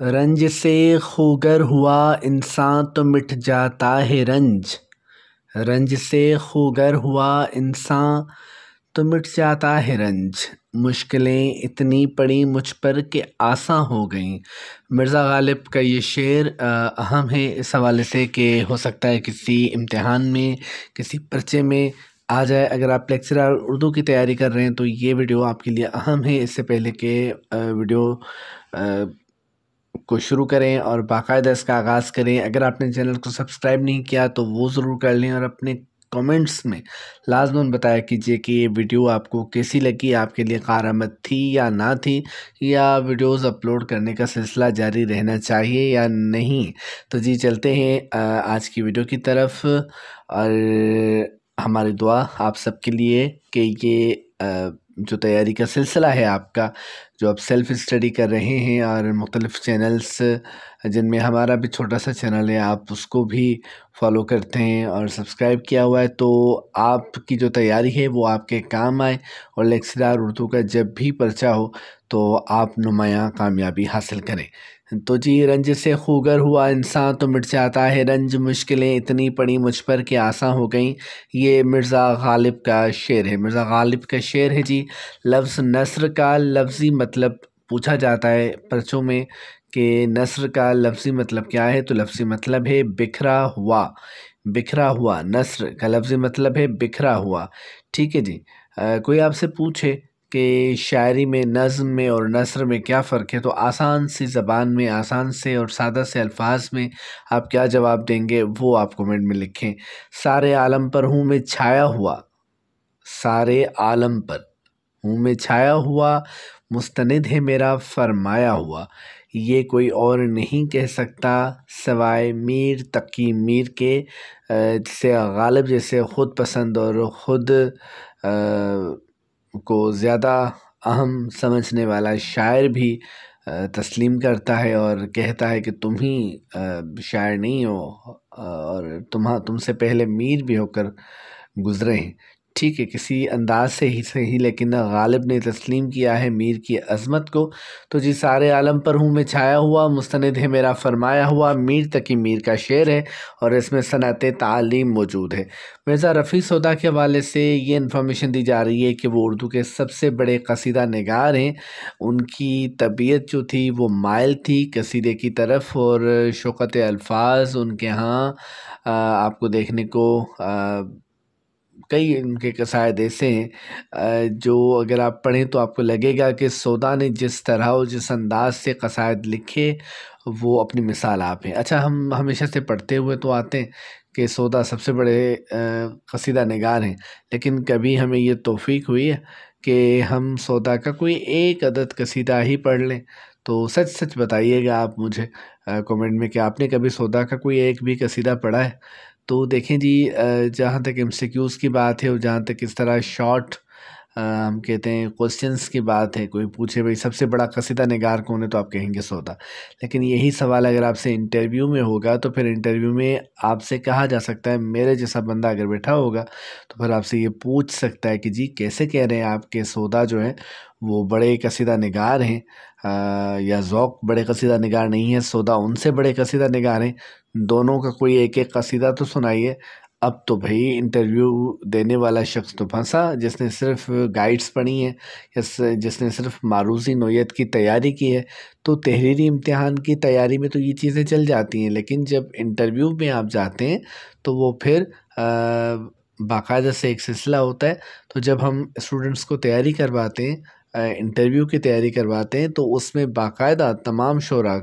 रंज से खूगर हुआ इंसान तो मिट जाता है रंज। रंज से खूगर हुआ इंसान तो मिट जाता है रंज। मुश्किलें इतनी पड़ी मुझ पर कि आसान हो गईं। मिर्ज़ा गालिब का ये शेर अहम है इस हवाले से कि हो सकता है किसी इम्तिहान में, किसी पर्चे में आ जाए। अगर आप लेक्चरर उर्दू की तैयारी कर रहे हैं तो ये वीडियो आपके लिए अहम है। इससे पहले कि वीडियो को शुरू करें और बाकायदा इसका आगाज़ करें, अगर आपने चैनल को सब्सक्राइब नहीं किया तो वो ज़रूर कर लें और अपने कमेंट्स में लाजमन बताया कीजिए कि ये वीडियो आपको कैसी लगी, आपके लिए कारआमद थी या ना थी, या वीडियोस अपलोड करने का सिलसिला जारी रहना चाहिए या नहीं। तो जी चलते हैं आज की वीडियो की तरफ। और हमारी दुआ आप सबके लिए कि ये जो तैयारी का सिलसिला है आपका, जो आप सेल्फ़ स्टडी कर रहे हैं और मुख्तलिफ़ चैनल्स जिनमें हमारा भी छोटा सा चैनल है, आप उसको भी फॉलो करते हैं और सब्सक्राइब किया हुआ है, तो आपकी जो तैयारी है वो आपके काम आए और लेक्चरर उर्दू का जब भी पर्चा हो तो आप नुमायाँ कामयाबी हासिल करें। तो जी, रंज से खूगर हुआ इंसान तो मिट जाता है रंज। मुश्किलें इतनी पड़ी मुझ पर कि आसान हो गईं। ये मिर्ज़ा गालिब का शेर है। मिर्ज़ा गालिब का शेर है जी। लफ्ज़ नस्र का लफ्ज़ी मतलब पूछा जाता है पर्चों में कि नस्र का लफ्ज़ी मतलब क्या है, तो लफ्ज़ी मतलब है बिखरा हुआ। बिखरा हुआ नस्र का लफ्ज़ी मतलब है बिखरा हुआ। ठीक है जी। कोई आपसे पूछे कि शायरी में नज़्म में और नस्र में क्या फ़र्क है, तो आसान सी ज़बान में, आसान से और सादा से अल्फाज में आप क्या जवाब देंगे वो आप कमेंट में लिखें। सारे आलम पर हूँ मैं छाया हुआ, सारे आलम पर हूँ मैं छाया हुआ, मुस्तनिद है मेरा फरमाया हुआ। ये कोई और नहीं कह सकता सवाए मीर तकी मीर के। जिसे गालिब जैसे ख़ुद पसंद और ख़ुद को ज़्यादा अहम समझने वाला शायर भी तस्लीम करता है और कहता है कि तुम ही शायर नहीं हो और तुमसे पहले मीर भी होकर गुज़रे हैं। ठीक है, किसी अंदाज से ही सही लेकिन गालिब ने तस्लीम किया है मीर की अज़मत को। तो जी, सारे आलम पर हूँ मैं छाया हुआ, मुस्तनिद है मेरा फरमाया हुआ, मीर तकी मीर का शेर है और इसमें सनअत तालीम मौजूद है। मिर्ज़ा रफ़ी सोदा के हवाले से ये इन्फॉर्मेशन दी जा रही है कि वो उर्दू के सबसे बड़े कसीदा निगार हैं। उनकी तबीयत जो थी वो माइल थी कसीदे की तरफ और शौक़त अल्फाज उनके यहाँ आपको देखने को कई उनके कसायद ऐसे हैं जो अगर आप पढ़ें तो आपको लगेगा कि सोदा ने जिस तरह और जिस अंदाज से कसायद लिखे वो अपनी मिसाल आप हैं। अच्छा, हम हमेशा से पढ़ते हुए तो आते हैं कि सोदा सबसे बड़े कसीदा निगार हैं, लेकिन कभी हमें ये तौफ़ीक हुई है कि हम सोदा का कोई एक अदद कसीदा ही पढ़ लें। तो सच सच बताइएगा आप मुझे कमेंट में कि आपने कभी सोदा का कोई एक भी कसीदा पढ़ा है। तो देखें जी, जहाँ तक एमसीक्यूज़ की बात है और जहाँ तक इस तरह शॉर्ट हम कहते हैं क्वेश्चंस की बात है, कोई पूछे भाई सबसे बड़ा कसीदा निगार कौन है, तो आप कहेंगे सोदा। लेकिन यही सवाल अगर आपसे इंटरव्यू में होगा तो फिर इंटरव्यू में आपसे कहा जा सकता है, मेरे जैसा बंदा अगर बैठा होगा तो फिर आपसे ये पूछ सकता है कि जी कैसे कह रहे हैं आप कि सोदा जो है वो बड़े कसीदा निगार हैं, या ज़ौक़ बड़े कसीदा निगार नहीं है, सोदा उनसे बड़े कसीदा निगार हैं। दोनों का कोई एक एक कसीदा तो सुनाइए। अब तो भाई इंटरव्यू देने वाला शख्स तो फंसा जिसने सिर्फ गाइड्स पढ़ी हैं या जिसने सिर्फ मारूज़ी नोयत की तैयारी की है। तो तहरीरी इम्तिहान की तैयारी में तो ये चीज़ें चल जाती हैं, लेकिन जब इंटरव्यू में आप जाते हैं तो वो फिर बाकायदा से एक सिलसिला होता है। तो जब हम स्टूडेंट्स को तैयारी करवाते हैं, इंटरव्यू की तैयारी करवाते हैं, तो उसमें बाकायदा तमाम शोरा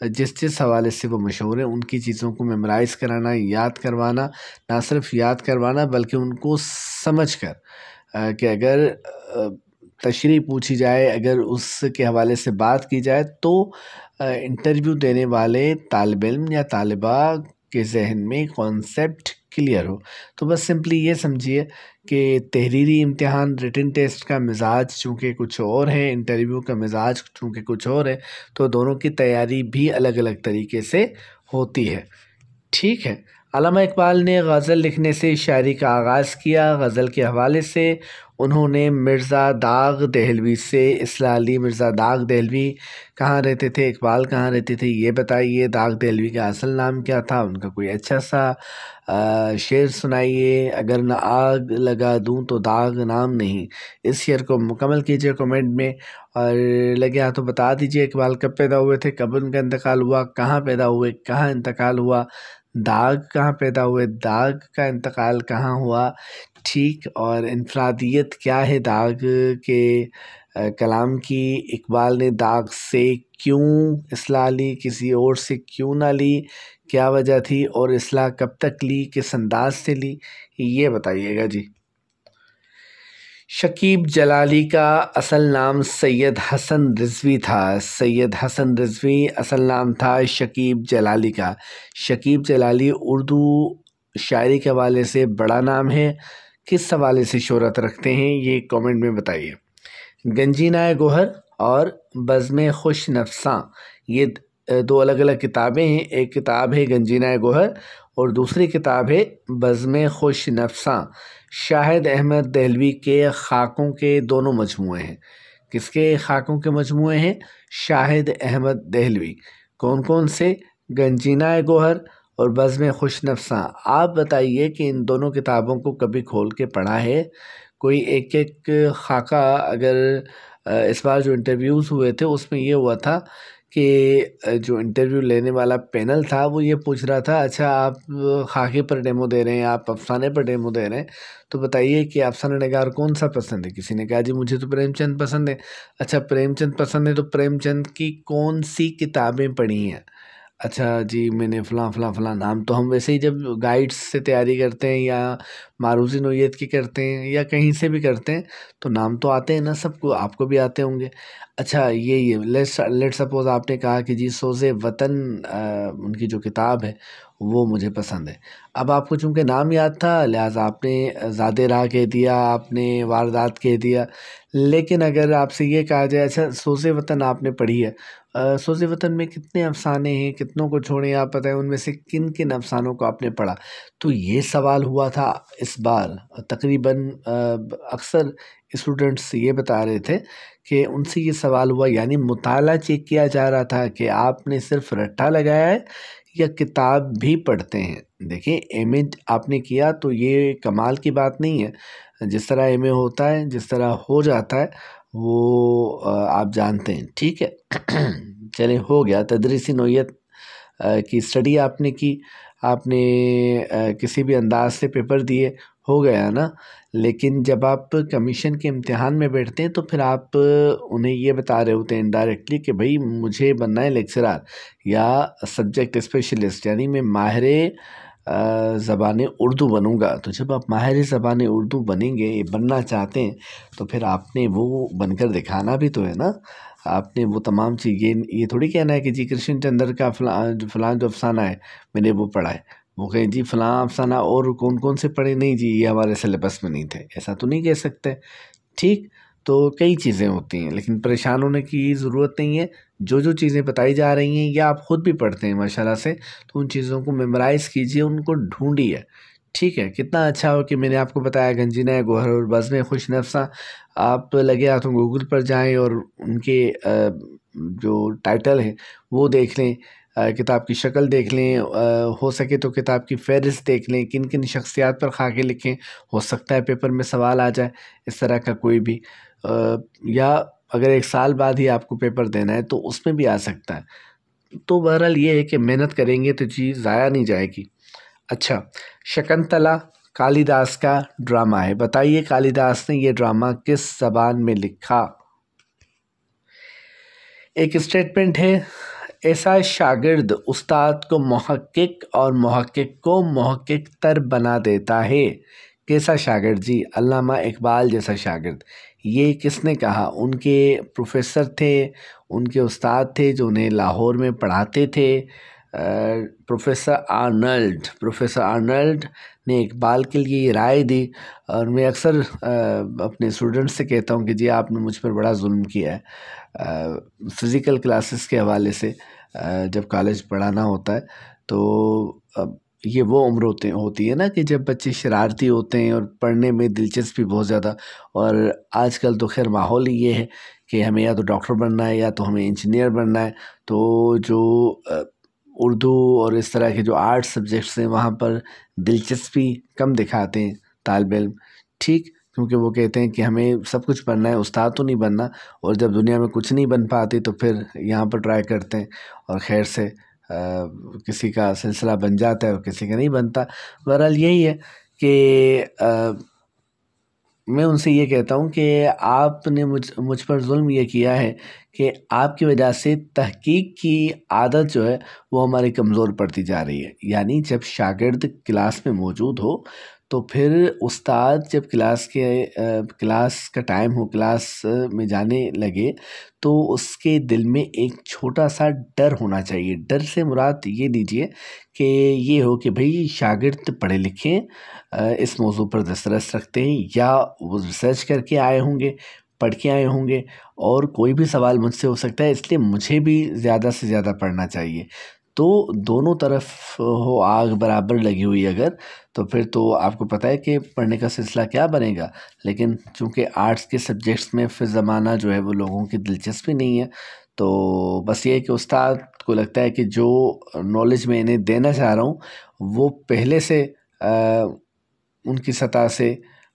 जिस जिस हवाले से वो मशहूर हैं उनकी चीज़ों को मेमोराइज़ कराना, याद करवाना, ना सिर्फ याद करवाना बल्कि उनको समझ कर कि अगर तशरीह पूछी जाए, अगर उसके हवाले से बात की जाए तो इंटरव्यू देने वाले तालिब इल्म या तालिबा के ज़हन में कॉन्सेप्ट क्लियर हो। तो बस सिंपली ये समझिए कि तहरीरी इम्तिहान रिटन टेस्ट का मिज़ाज चूँकि कुछ और है, इंटरव्यू का मिज़ाज चूँकि कुछ और है, तो दोनों की तैयारी भी अलग अलग तरीके से होती है। ठीक है। अल्लामा इकबाल ने गज़ल लिखने से शायरी का आगाज़ किया। गज़ल के हवाले से उन्होंने मिर्ज़ा दाग दहलवी से इस्लाह ली। मिर्ज़ा दाग दहलवी कहाँ रहते थे, इकबाल कहाँ रहते थे, ये बताइए। दाग दहलवी का असल नाम क्या था, उनका कोई अच्छा सा शेर सुनाइए। अगर न आग लगा दूं तो दाग नाम नहीं। इस शेर को मुकम्मल कीजिए कमेंट में, और लगे हाथ तो बता दीजिए इकबाल कब पैदा हुए थे, कब उनका इंतकाल हुआ, कहाँ पैदा हुए, कहाँ इंतकाल हुआ, दाग कहाँ पैदा हुए, दाग का इंतकाल कहाँ हुआ। ठीक, और इनफरादियत क्या है दाग के कलाम की। इकबाल ने दाग से क्यों इस्लाह ली, किसी और से क्यों ना ली, क्या वजह थी, और इस्लाह कब तक ली, किस अंदाज से ली, ये बताइएगा जी। शकीब जलाली का असल नाम सैयद हसन रिजवी था। सैयद हसन रिजवी असल नाम था शकीब जलाली का। शकीब जलाली उर्दू शायरी के हवाले से बड़ा नाम है, किस हवाले से शोहरत रखते हैं ये कमेंट में बताइए। गंजीनाए गोहर और बज़्म खुश नफ्सां, ये दो अलग अलग किताबें हैं। एक किताब है गंजीनाए गोहर और दूसरी किताब है बज़्म खुश नफ्सां। शाहिद अहमद दहलवी के खाकों के दोनों मजमूए हैं। किसके खाकों के मजमूए हैं? शाहिद अहमद दहलवी। कौन कौन से? गंजीनाए गोहर और बज़्म खुश नफ्सां। आप बताइए कि इन दोनों किताबों को कभी खोल के पढ़ा है कोई? एक एक खाका अगर इस बार जो इंटरव्यूज़ हुए थे उसमें ये हुआ था कि जो इंटरव्यू लेने वाला पैनल था वो ये पूछ रहा था, अच्छा आप खाके पर डेमो दे रहे हैं, आप अफसाने पर डेमो दे रहे हैं, तो बताइए कि अफसाना निगार कौन सा पसंद है। किसी ने कहा जी मुझे तो प्रेमचंद पसंद है। अच्छा प्रेमचंद पसंद है तो प्रेमचंद की कौन सी किताबें पढ़ी हैं? अच्छा जी मैंने फ़लाँ फ़लाँ फ़लाँ नाम। तो हम वैसे ही जब गाइड्स से तैयारी करते हैं या मारूज़ी नोयत की करते हैं या कहीं से भी करते हैं तो नाम तो आते हैं ना सबको, आपको भी आते होंगे। अच्छा ये लेट्स सपोज़ आपने कहा कि जी सोज़े वतन उनकी जो किताब है वो मुझे पसंद है। अब आपको चूँकि नाम याद था लिहाज़ा आपने ज़ादे राह कह दिया, आपने वारदात कह दिया। लेकिन अगर आपसे ये कहा जाए अच्छा सोज़े वतन आपने पढ़ी है, सोज़े वतन में कितने अफ़साने हैं, कितनों को छोड़ें आप बताएं, उनमें से किन किन अफ़सानों को आपने पढ़ा? तो ये सवाल हुआ था इस बार। तकरीबन अक्सर स्टूडेंट्स ये बता रहे थे कि उनसे ये सवाल हुआ, यानी मुताला चेक किया जा रहा था कि आपने सिर्फ रट्टा लगाया है या किताब भी पढ़ते हैं। देखिए एमए आपने किया तो ये कमाल की बात नहीं है। जिस तरह एमए होता है, जिस तरह हो जाता है वो आप जानते हैं, ठीक है। चलें हो गया, तदरीसी नोयत की स्टडी आपने की, आपने किसी भी अंदाज से पेपर दिए, हो गया ना। लेकिन जब आप कमीशन के इम्तिहान में बैठते हैं तो फिर आप उन्हें ये बता रहे होते हैं इनडायरेक्टली कि भाई मुझे बनना है लेक्चरर या सब्जेक्ट स्पेशलिस्ट, यानी मैं माहिर ज़बान उर्दू बनूंगा। तो जब आप माहिर ज़बान उर्दू बनेंगे, बनना चाहते हैं, तो फिर आपने वो बनकर दिखाना भी तो है ना। आपने वो तमाम चीज़, ये थोड़ी कहना है कि जी कृष्ण चंद्र का फ़लाँ जो अफ़साना है मैंने वो पढ़ा है, वो कहें जी फ़लाँ अफ़साना और कौन कौन से पढ़े, नहीं जी ये हमारे सिलेबस में नहीं थे, ऐसा तो नहीं कह सकते। ठीक, तो कई चीज़ें होती हैं, लेकिन परेशान होने की ज़रूरत नहीं है। जो जो चीज़ें बताई जा रही हैं या आप ख़ुद भी पढ़ते हैं माशाल्लाह से, तो उन चीज़ों को मेमोराइज़ कीजिए, उनको ढूंढिए। ठीक है, कितना अच्छा हो कि मैंने आपको बताया गंजीनाए गोहर और बज़्म खुश नफ्सां। आप लगे हाथों गूगल पर जाएं और उनके जो टाइटल है वो देख लें, किताब की शक्ल देख लें, हो सके तो किताब की फ़हरिस्त देख लें, किन किन शख्सियात पर खाके लिखें, हो सकता है पेपर में सवाल आ जाए इस तरह का कोई भी। या अगर 1 साल बाद ही आपको पेपर देना है तो उसमें भी आ सकता है। तो बहरहाल ये है कि मेहनत करेंगे तो चीज़ ज़ाया नहीं जाएगी। अच्छा, शकुंतला कालिदास का ड्रामा है, बताइए कालिदास ने ये ड्रामा किस ज़बान में लिखा? एक स्टेटमेंट है, ऐसा शागिर्द उस्ताद को मुहक्किक और मुहक्किक को मुहक्किक तर बना देता है। कैसा शागिर्द जी? अल्लामा इकबाल जैसा शागिर्द। ये किसने कहा? उनके प्रोफेसर थे, उनके उस्ताद थे जो उन्हें लाहौर में पढ़ाते थे, प्रोफेसर आर्नल्ड ने इकबाल के लिए ये राय दी। और मैं अक्सर अपने स्टूडेंट्स से कहता हूँ कि जी आपने मुझ पर बड़ा जुल्म किया है फ़िज़िकल क्लासेस के हवाले से। जब कॉलेज पढ़ाना होता है तो ये वो उम्र होती है ना कि जब बच्चे शरारती होते हैं और पढ़ने में दिलचस्पी बहुत ज़्यादा। और आजकल तो खैर माहौल ही ये है कि हमें या तो डॉक्टर बनना है या तो हमें इंजीनियर बनना है। तो जो उर्दू और इस तरह के जो आर्ट सब्जेक्ट्स हैं वहाँ पर दिलचस्पी कम दिखाते हैं तालिब इल्म, ठीक, क्योंकि वो कहते हैं कि हमें सब कुछ बनना है, उस्ताद तो नहीं बनना। और जब दुनिया में कुछ नहीं बन पाती तो फिर यहाँ पर ट्राई करते हैं और खैर से किसी का सिलसिला बन जाता है और किसी का नहीं बनता। बहरहाल यही है कि मैं उनसे ये कहता हूँ कि आपने मुझ पर ज़ुल्म ये किया है कि आपकी वजह से तहकीक की आदत जो है वो हमारी कमज़ोर पड़ती जा रही है। यानी जब शागिर्द क्लास में मौजूद हो तो फिर उस्ताद जब क्लास का टाइम हो, क्लास में जाने लगे, तो उसके दिल में एक छोटा सा डर होना चाहिए। डर से मुराद ये लीजिए कि ये हो कि भाई शागिर्द पढ़े लिखे इस मौजू पर दस्तरस रखते हैं या वो रिसर्च करके आए होंगे, पढ़ के आए होंगे और कोई भी सवाल मुझसे हो सकता है, इसलिए मुझे भी ज़्यादा से ज़्यादा पढ़ना चाहिए। तो दोनों तरफ हो आग बराबर लगी हुई अगर, तो फिर तो आपको पता है कि पढ़ने का सिलसिला क्या बनेगा। लेकिन चूँकि आर्ट्स के सब्जेक्ट्स में फिर ज़माना जो है वो लोगों की दिलचस्पी नहीं है, तो बस ये है कि उस्ताद को लगता है कि जो नॉलेज मैं इन्हें देना चाह रहा हूँ वो पहले से उनकी सतह से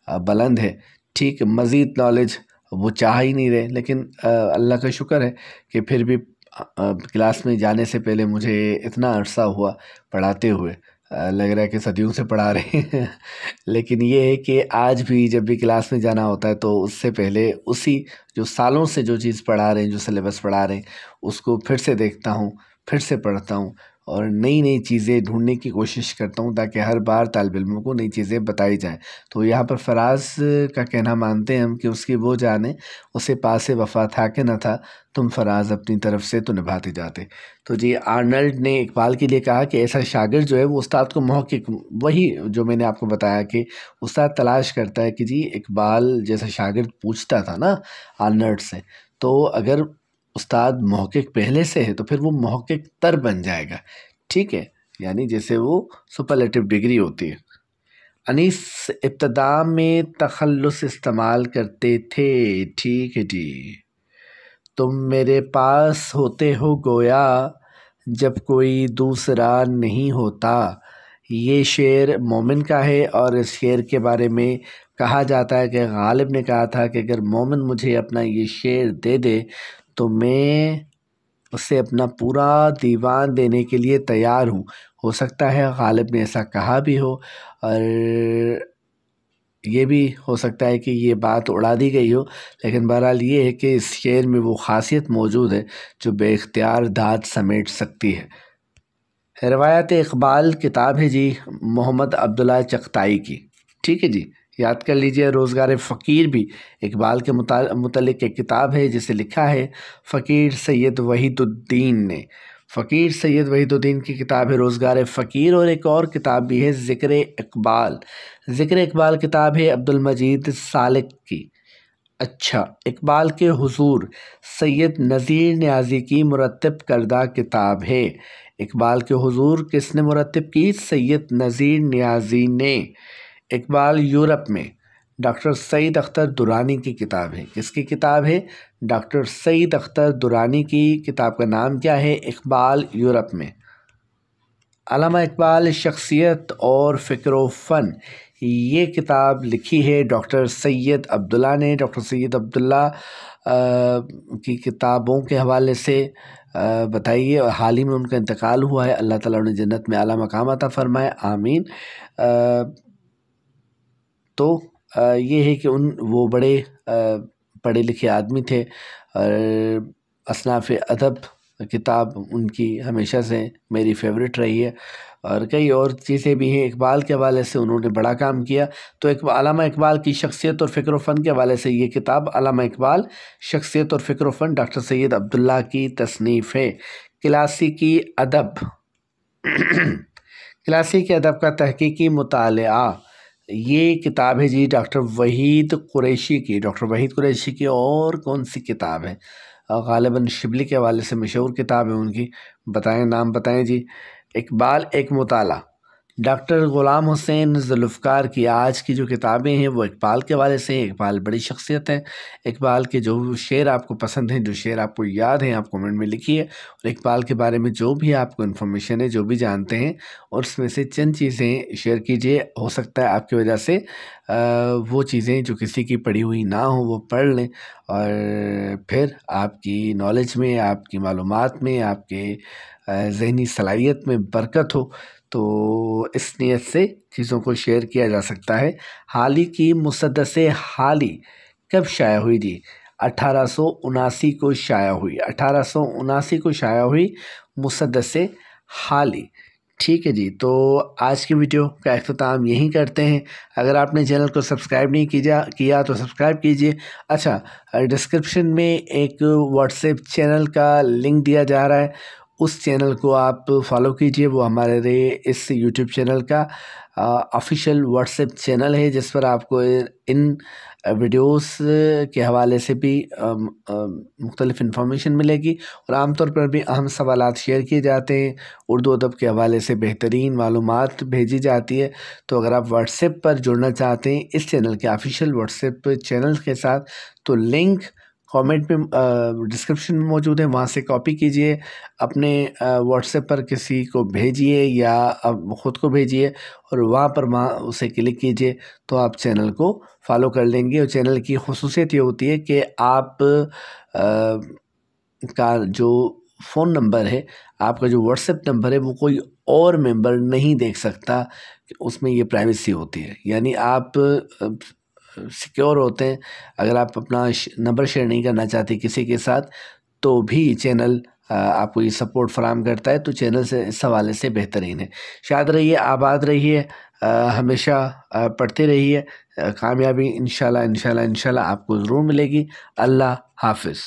बुलंद है, ठीक, मज़ीद नॉलेज वो चाह ही नहीं रहे। लेकिन अल्लाह का शुक्र है कि फिर भी क्लास में जाने से पहले मुझे इतना अरसा हुआ पढ़ाते हुए, लग रहा है कि सदियों से पढ़ा रहे हैं। लेकिन ये है कि आज भी जब भी क्लास में जाना होता है तो उससे पहले उसी जो सालों से जो चीज़ पढ़ा रहे हैं, जो सिलेबस पढ़ा रहे हैं, उसको फिर से देखता हूँ, फिर से पढ़ता हूँ और नई नई चीज़ें ढूंढने की कोशिश करता हूँ ताकि हर बार तालिब इल्मों को नई चीज़ें बताई जाएँ। तो यहाँ पर फराज का कहना मानते हैं हम कि उसकी वो जाने उसे पासे वफा था कि न था, तुम फराज अपनी तरफ से तो निभाते जाते। तो जी आर्नल्ड ने इकबाल के लिए कहा कि ऐसा शागिर्द जो है वो उस्ताद को महक़क़, वही जो मैंने आपको बताया कि उस्ताद तलाश करता है कि जी इकबाल जैसा शागिर्द पूछता था ना आर्नल्ड से, तो अगर उस्ताद महक़क़ पहले से है तो फिर वो महक़क़ तर बन जाएगा, ठीक है, यानी जैसे वो सुपरलेटिव डिग्री होती है। अनीस इब्तदा में तखल्लुस इस्तेमाल करते थे, ठीक है जी। तुम मेरे पास होते हो गोया जब कोई दूसरा नहीं होता। ये शेर मोमिन का है और इस शेर के बारे में कहा जाता है कि गालिब ने कहा था कि अगर मोमिन मुझे अपना ये शेर दे दे तो मैं उसे अपना पूरा दीवान देने के लिए तैयार हूँ। हो सकता है गालिब ने ऐसा कहा भी हो और ये भी हो सकता है कि ये बात उड़ा दी गई हो, लेकिन बहरहाल ये है कि इस शेर में वो ख़ासियत मौजूद है जो बेख्तियार दाद समेट सकती है। रिवायत इकबाल किताब है जी मोहम्मद अब्दुल्ला चगताई की, ठीक है जी, याद कर लीजिए। रोज़गार फ़कीर भी इकबाल के मुतल्लिक़ एक किताब है जिसे लिखा है फ़कीर सैयद वहीदुद्दीन ने। फ़कीर सैयद वहीदुद्दीन की किताब है रोज़गार फ़कीर। और एक और किताब भी है ज़िक्र इकबाल। ज़िक्र इकबाल किताब है अब्दुल मजीद सालिक की। अच्छा, इकबाल के हुज़ूर सैयद नज़ीर नियाज़ी की मुरत्तब करदा किताब है। इकबाल के हुज़ूर किसने मुरत्तब की? सैयद नज़ीर नियाज़ी ने। इकबाल यूरोप में डॉक्टर सईद अख्तर दुरानी की किताब है। किसकी किताब है? डॉक्टर सईद अख्तर दुरानी की किताब का नाम क्या है? इकबाल यूरोप में। अल्लामा इकबाल शख्सियत और फ़िक्र फ़न, ये किताब लिखी है डॉक्टर सैयद अब्दुल्ला ने। डॉक्टर सैयद अब्दुल्ला की किताबों के हवाले से बताइए, और हाल ही में उनका इंतकाल हुआ है, अल्लाह ताला उन्हें जन्नत में आला मकाम अता फ़रमाए, आमीन। तो ये है कि वो बड़े पढ़े लिखे आदमी थे और असनाफ़ अदब किताब उनकी हमेशा से मेरी फ़ेवरेट रही है। और कई और चीज़ें भी हैं, इकबाल के हवाले से उन्होंने बड़ा काम किया। तो एक अल्लामा इकबाल की शख्सियत और फ़िक्र फ़न के हवाले से ये किताब अल्लामा इकबाल शख्सियत और फ़िक्र फ़न डॉक्टर सैयद अब्दुल्ला की तसनीफ़ है। क्लासिकी अदब क्लासिकी अदब का तहकीकी मुतालिआ, ये किताब है जी डॉक्टर वहीद कुरैशी की। डॉक्टर वहीद कुरैशी की और कौन सी किताब है? ग़ालिबन शिबली के हवाले से मशहूर किताब है उनकी, बताएं, नाम बताएं जी। इकबाल एक मुताला, डॉक्टर ग़ुलाम हुसैन ज़ुल्फ़िकार की आज की जो किताबें हैं वो इकबाल के हवाले से हैं। इकबाल बड़ी शख्सियत है। इकबाल के जो शेर आपको पसंद हैं, जो शेर आपको याद हैं, आप कमेंट में लिखिए। और इकबाल के बारे में जो भी आपको इन्फॉर्मेशन है, जो भी जानते हैं, और उसमें से चंद चीज़ें शेयर कीजिए। हो सकता है आपकी वजह से वो चीज़ें जो किसी की पढ़ी हुई ना हो वो पढ़ लें, और फिर आपकी नॉलेज में, आपकी मालूमात में, आपके ज़हनी सलाहियत में बरकत हो। तो इस नीयत से चीज़ों को शेयर किया जा सकता है। हाल ही की मुसद्दसे हाली कब शाया हुई जी? 1879 को शाया हुई। 1879 को शाया हुई मुसद्दसे हाली। ठीक है जी, तो आज की वीडियो का इख्तिताम यहीं करते हैं। अगर आपने चैनल को सब्सक्राइब नहीं किया तो सब्सक्राइब कीजिए। अच्छा, डिस्क्रिप्शन में एक व्हाट्सएप चैनल का लिंक दिया जा रहा है, उस चैनल को आप फॉलो कीजिए। वो हमारे इस यूट्यूब चैनल का ऑफिशियल व्हाट्सएप चैनल है, जिस पर आपको इन वीडियोस के हवाले से भी मुख्तलिफ इन्फॉर्मेशन मिलेगी, और आमतौर पर भी अहम सवालात शेयर किए जाते हैं। उर्दू अदब के हवाले से बेहतरीन मालूमात भेजी जाती है। तो अगर आप व्हाट्सएप पर जुड़ना चाहते हैं इस चैनल के ऑफिशियल व्हाट्सएप चैनल के साथ, तो लिंक कमेंट में डिस्क्रिप्शन में मौजूद है, वहाँ से कॉपी कीजिए, अपने व्हाट्सएप पर किसी को भेजिए या अब ख़ुद को भेजिए, और वहाँ उसे क्लिक कीजिए तो आप चैनल को फॉलो कर लेंगे। और चैनल की ख़ुसूसियत ये होती है कि आप का जो फ़ोन नंबर है, आपका जो व्हाट्सएप नंबर है, वो कोई और मेंबर नहीं देख सकता। उसमें ये प्राइवेसी होती है, यानी आप सिक्योर होते हैं। अगर आप अपना नंबर शेयर नहीं करना चाहते किसी के साथ, तो भी चैनल आपको ये सपोर्ट फराहम करता है। तो चैनल से इस हवाले से बेहतरीन है। शाद रहिए, आबाद रहिए, हमेशा पढ़ते रहिए। कामयाबी इंशाल्लाह इंशाल्लाह इंशाल्लाह आपको ज़रूर मिलेगी। अल्लाह हाफ़िज़।